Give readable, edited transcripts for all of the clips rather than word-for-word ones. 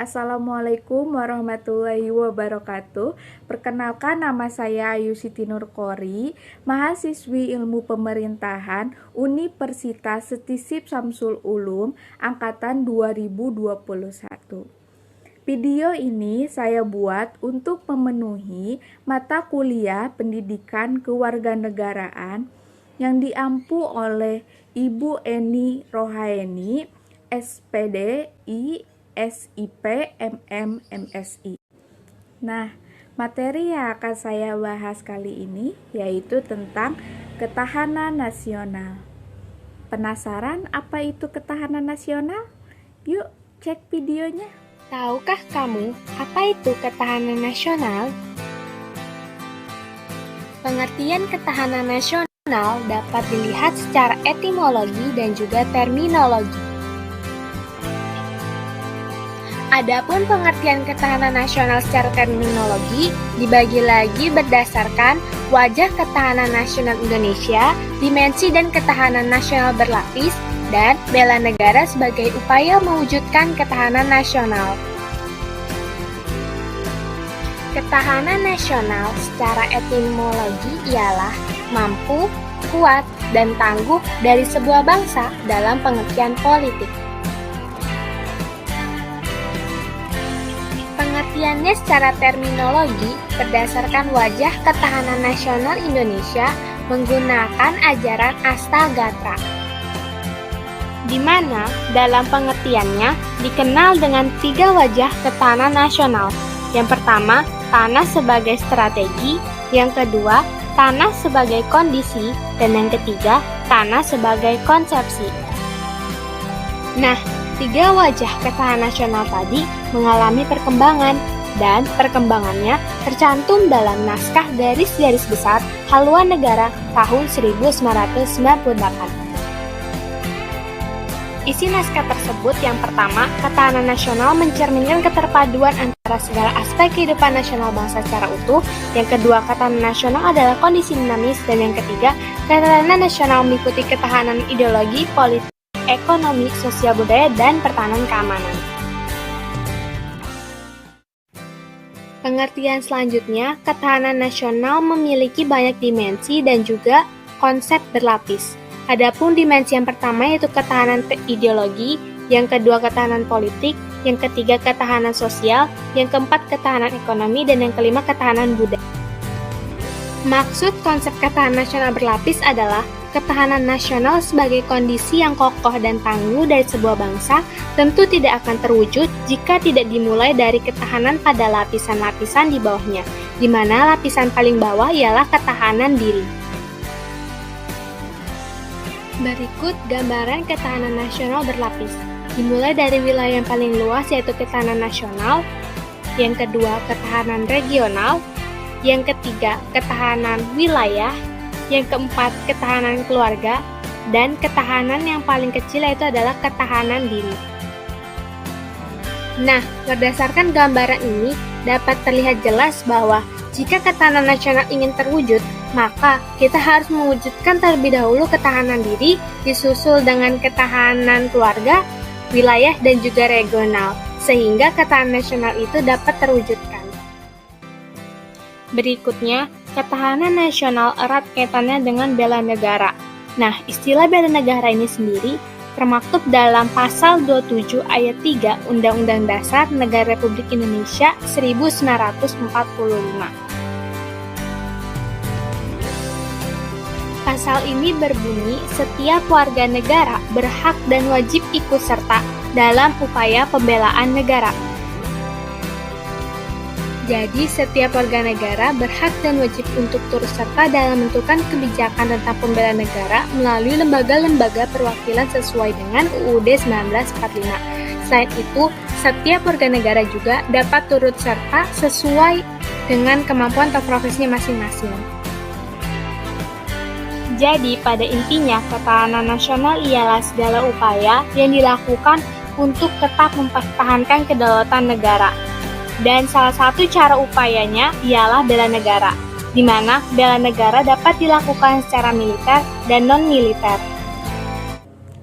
Assalamualaikum warahmatullahi wabarakatuh. Perkenalkan, nama saya Ayu Siti Nurkori, mahasiswi Ilmu Pemerintahan Universitas Setisip Samsul Ulum angkatan 2021. Video ini saya buat untuk memenuhi mata kuliah Pendidikan Kewarganegaraan yang diampu oleh Ibu Eni Rohaeni, SPD, SIP, MM, MSI. Nah, materi yang akan saya bahas kali ini yaitu tentang ketahanan nasional. Penasaran apa itu ketahanan nasional? Yuk cek videonya. Tahukah kamu apa itu ketahanan nasional? Pengertian ketahanan nasional dapat dilihat secara etimologi dan juga terminologi. Adapun pengertian ketahanan nasional secara terminologi dibagi lagi berdasarkan wajah ketahanan nasional Indonesia, dimensi dan ketahanan nasional berlapis, dan bela negara sebagai upaya mewujudkan ketahanan nasional. Ketahanan nasional secara etimologi ialah mampu, kuat, dan tangguh dari sebuah bangsa dalam pengertian politik. Pengertiannya secara terminologi berdasarkan wajah ketahanan nasional Indonesia menggunakan ajaran Astagatra, di mana dalam pengertiannya dikenal dengan 3 wajah ketahanan nasional. Yang pertama, tanah sebagai strategi, yang kedua, tanah sebagai kondisi, dan yang ketiga, tanah sebagai konsepsi. Nah, 3 wajah ketahanan nasional tadi mengalami perkembangan, dan perkembangannya tercantum dalam naskah garis-garis besar Haluan Negara tahun 1998. Isi naskah tersebut yang pertama, ketahanan nasional mencerminkan keterpaduan antara segala aspek kehidupan nasional bangsa secara utuh. Yang kedua, ketahanan nasional adalah kondisi dinamis. Dan yang ketiga, ketahanan nasional meliputi ketahanan ideologi, politik, ekonomi, sosial budaya, dan pertahanan keamanan. Pengertian selanjutnya, ketahanan nasional memiliki banyak dimensi dan juga konsep berlapis. Adapun dimensi yang pertama yaitu ketahanan ideologi, yang kedua ketahanan politik, yang ketiga ketahanan sosial, yang keempat ketahanan ekonomi, dan yang kelima ketahanan budaya. Maksud konsep ketahanan nasional berlapis adalah ketahanan nasional sebagai kondisi yang kokoh dan tangguh dari sebuah bangsa tentu tidak akan terwujud jika tidak dimulai dari ketahanan pada lapisan-lapisan di bawahnya, di mana lapisan paling bawah ialah ketahanan diri. Berikut gambaran ketahanan nasional berlapis. Dimulai dari wilayah yang paling luas yaitu ketahanan nasional, yang kedua ketahanan regional, yang ketiga ketahanan wilayah, yang keempat ketahanan keluarga, dan ketahanan yang paling kecil yaitu adalah ketahanan diri. Nah, berdasarkan gambaran ini dapat terlihat jelas bahwa jika ketahanan nasional ingin terwujud, maka kita harus mewujudkan terlebih dahulu ketahanan diri, disusul dengan ketahanan keluarga, wilayah, dan juga regional, sehingga ketahanan nasional itu dapat terwujudkan. Berikutnya, ketahanan nasional erat kaitannya dengan bela negara. Nah, istilah bela negara ini sendiri termaktub dalam pasal 27 ayat 3 Undang-Undang Dasar Negara Republik Indonesia 1945. Pasal ini berbunyi, setiap warga negara berhak dan wajib ikut serta dalam upaya pembelaan negara. Jadi, setiap warga negara berhak dan wajib untuk turut serta dalam menentukan kebijakan tentang pembelaan negara melalui lembaga-lembaga perwakilan sesuai dengan UUD 1945. Selain itu, setiap warga negara juga dapat turut serta sesuai dengan kemampuan atau profesinya masing-masing. Jadi, pada intinya, ketahanan nasional ialah segala upaya yang dilakukan untuk tetap mempertahankan kedaulatan negara. Dan salah satu cara upayanya ialah bela negara, di mana bela negara dapat dilakukan secara militer dan non-militer.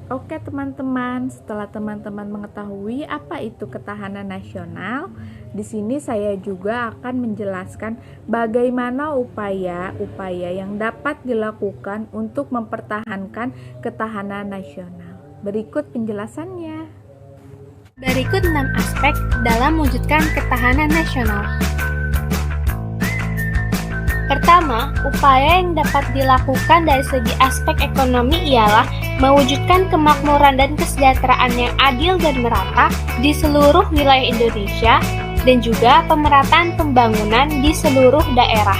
Oke teman-teman, setelah teman-teman mengetahui apa itu ketahanan nasional, di sini saya juga akan menjelaskan bagaimana upaya-upaya yang dapat dilakukan untuk mempertahankan ketahanan nasional. Berikut penjelasannya. Berikut 6 aspek dalam mewujudkan ketahanan nasional. Pertama, upaya yang dapat dilakukan dari segi aspek ekonomi ialah mewujudkan kemakmuran dan kesejahteraan yang adil dan merata di seluruh wilayah Indonesia dan juga pemerataan pembangunan di seluruh daerah.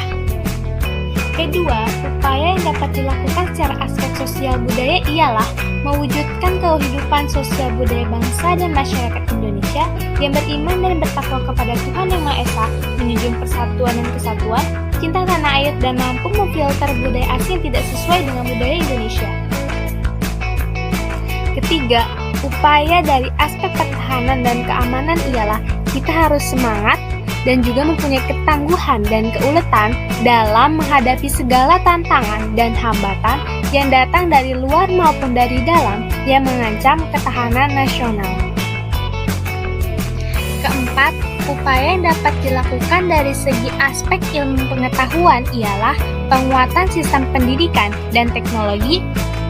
Kedua, upaya yang dapat dilakukan secara aspek sosial budaya ialah mewujudkan kehidupan sosial budaya bangsa dan masyarakat Indonesia yang beriman dan bertakwa kepada Tuhan Yang Maha Esa, menjunjung persatuan dan kesatuan, cinta tanah air, dan mampu memfilter budaya asing yang tidak sesuai dengan budaya Indonesia. Ketiga, upaya dari aspek pertahanan dan keamanan ialah kita harus semangat dan juga mempunyai ketangguhan dan keuletan dalam menghadapi segala tantangan dan hambatan yang datang dari luar maupun dari dalam yang mengancam ketahanan nasional. Keempat, upaya yang dapat dilakukan dari segi aspek ilmu pengetahuan ialah penguatan sistem pendidikan dan teknologi,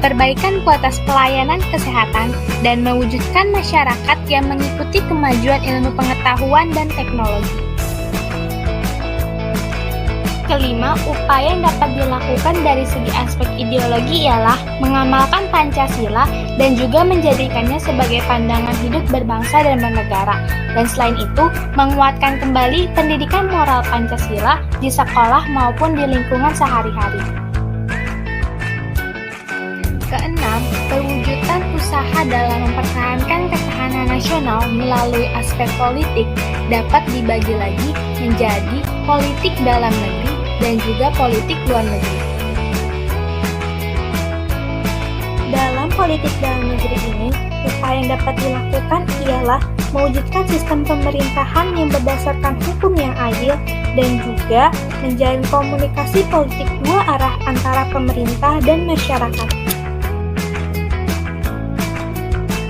perbaikan kualitas pelayanan kesehatan, dan mewujudkan masyarakat yang mengikuti kemajuan ilmu pengetahuan dan teknologi. Kelima, upaya yang dapat dilakukan dari segi aspek ideologi ialah mengamalkan Pancasila dan juga menjadikannya sebagai pandangan hidup berbangsa dan bernegara. Dan selain itu, menguatkan kembali pendidikan moral Pancasila di sekolah maupun di lingkungan sehari-hari. Keenam, perwujudan usaha dalam mempertahankan ketahanan nasional melalui aspek politik dapat dibagi lagi menjadi politik dalam negeri dan juga politik luar negeri. Dalam politik dalam negeri ini, upaya yang dapat dilakukan ialah mewujudkan sistem pemerintahan yang berdasarkan hukum yang adil dan juga menjalin komunikasi politik dua arah antara pemerintah dan masyarakat.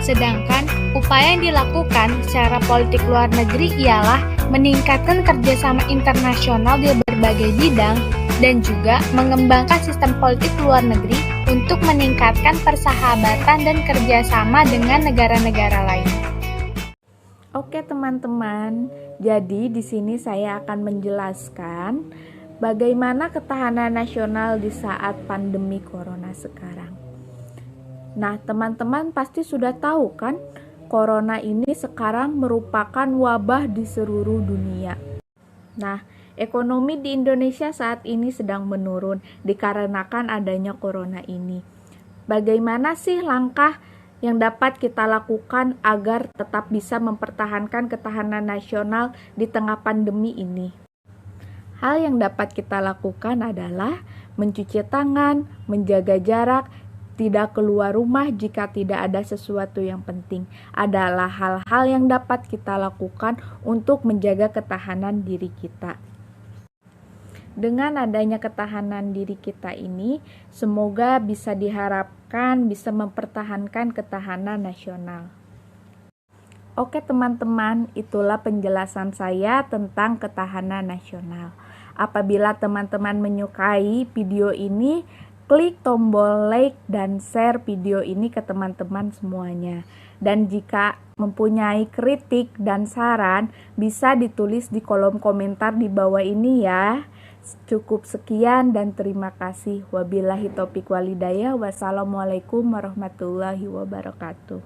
Sedangkan upaya yang dilakukan secara politik luar negeri ialah meningkatkan kerjasama internasional di berbagai bidang dan juga mengembangkan sistem politik luar negeri untuk meningkatkan persahabatan dan kerjasama dengan negara-negara lain. Oke teman-teman, jadi di sini saya akan menjelaskan bagaimana ketahanan nasional di saat pandemi corona sekarang. Nah, teman-teman pasti sudah tahu kan, corona ini sekarang merupakan wabah di seluruh dunia. Nah, ekonomi di Indonesia saat ini sedang menurun dikarenakan adanya corona ini. Bagaimana sih langkah yang dapat kita lakukan agar tetap bisa mempertahankan ketahanan nasional di tengah pandemi ini? Hal yang dapat kita lakukan adalah mencuci tangan, menjaga jarak, tidak keluar rumah jika tidak ada sesuatu yang penting. Adalah hal-hal yang dapat kita lakukan untuk menjaga ketahanan diri kita. Dengan adanya ketahanan diri kita ini, semoga bisa diharapkan bisa mempertahankan ketahanan nasional. Oke teman-teman, itulah penjelasan saya tentang ketahanan nasional. Apabila teman-teman menyukai video ini, klik tombol like dan share video ini ke teman-teman semuanya. Dan jika mempunyai kritik dan saran, bisa ditulis di kolom komentar di bawah ini ya. Cukup sekian dan terima kasih. Wabillahi taufiq walhidayah. Wassalamualaikum warahmatullahi wabarakatuh.